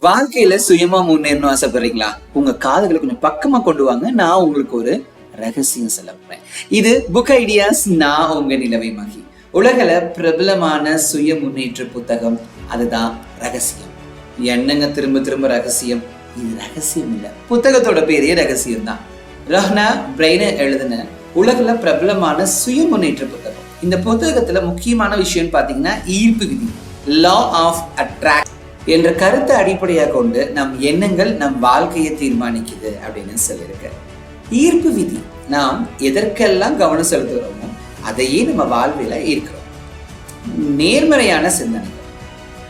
வாழ்க்கையில சுயமா முன்னேறணும் ஆசைப்படுறீங்களா? உங்க காதுகளை கொஞ்சம் பக்கமா கொண்டு வாங்க. நான் உங்களுக்கு ஒரு ரகசியம் சொல்ல போறேன். இது புக் ஐடியாஸ். நான் உங்க நிலவை மகி. உலகில பிரபலமான சுய முன்னேற்ற புத்தகம் அதுதான் ரகசியம். என்னங்க திரும்ப திரும்ப ரகசியம்? இது ரகசியம் இல்ல, புத்தகத்தோட பேரே ரகசியம் தான். ரஹ்னா பிரெய்னர் எழுதின உலகில பிரபலமான சுய முன்னேற்ற புத்தகம். இந்த புத்தகத்துல முக்கியமான விஷயம் பாத்தீங்கன்னா ஈர்ப்பு விதி, லா ஆஃப் அட்ராக்ட் என்ற கருத்தை அடிப்படையாக கொண்டு நம் எண்ணங்கள் நம் வாழ்க்கையை தீர்மானிக்குது அப்படின்னு சொல்லியிருக்க. ஈர்ப்பு விதி, நாம் எதற்கெல்லாம் கவனம் செலுத்துகிறோமோ அதையே நம்ம வாழ்வில ஈர்க்கிறோம். நேர்மறையான சிந்தனைகள்,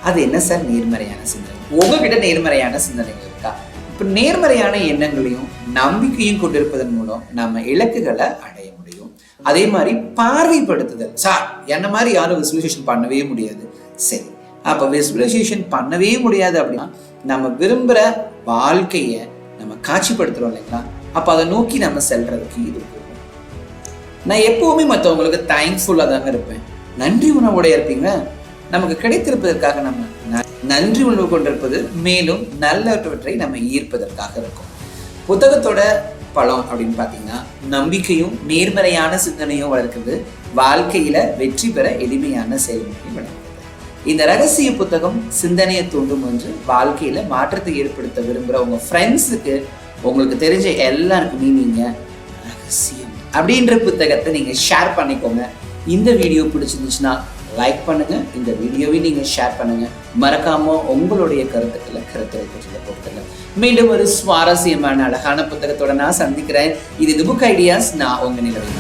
அது என்ன சார் நேர்மறையான சிந்தனை? உங்ககிட்ட நேர்மறையான சிந்தனைகள் இருக்கா? இப்ப நேர்மறையான எண்ணங்களையும் நம்பிக்கையும் கொண்டிருப்பதன் மூலம் நம்ம இலக்குகளை அடைய முடியும். அதே மாதிரி பார்வைப்படுத்துதல். சார் என்ன மாதிரி யாரும் விசுவலைசேஷன் பண்ணவே முடியாது. சரி, அப்ப விசுவலைசேஷன் பண்ணவே முடியாது அப்படின்னா நம்ம விரும்புற வாழ்க்கைய நம்ம காட்சிப்படுத்துறோம் இல்லைங்களா? அப்ப அதை நோக்கி நம்ம செல்றதுக்கு இது போகும். நான் எப்பவுமே மற்றவங்களுக்கு தேங்க்ஃபுல்லா தாங்க இருப்பேன். நன்றி உணர்வோட இருப்பீங்க. நமக்கு கிடைத்திருப்பதற்காக நம்ம நன்றி உணர்வு கொண்டிருப்பது மேலும் நல்லவற்றை நம்ம ஈர்ப்பதற்காக இருக்கும். புத்தகத்தோட பலம் அப்படின்னு பாத்தீங்கன்னா நம்பிக்கையும் நேர்மறையான சிந்தனையும் வளர்க்குது. வாழ்க்கையில வெற்றி பெற எளிமையான செயல்முறை வளர்க்குது. இந்த ரகசிய புத்தகம் சிந்தனையை தூண்டும் என்று வாழ்க்கையில மாற்றத்தை ஏற்படுத்த விரும்புகிற உங்க ஃப்ரெண்ட்ஸுக்கு, உங்களுக்கு தெரிஞ்ச எல்லாருக்குமே நீங்க ரகசியம் அப்படின்ற புத்தகத்தை நீங்க ஷேர் பண்ணிக்கோங்க. இந்த வீடியோ பிடிச்சிருந்துச்சுன்னா லைக் பண்ணுங்க, இந்த வீடியோவை நீங்க ஷேர் பண்ணுங்க. மறக்காம உங்களுடைய கருத்துக்களை கருத்துரை போட்டுங்க. மீண்டும் ஒரு சுவாரஸ்யமான அழகான புத்தகத்தோட நான் சந்திக்கிறேன். இது புக் ஐடியாஸ். நான் உங்க நிலவை.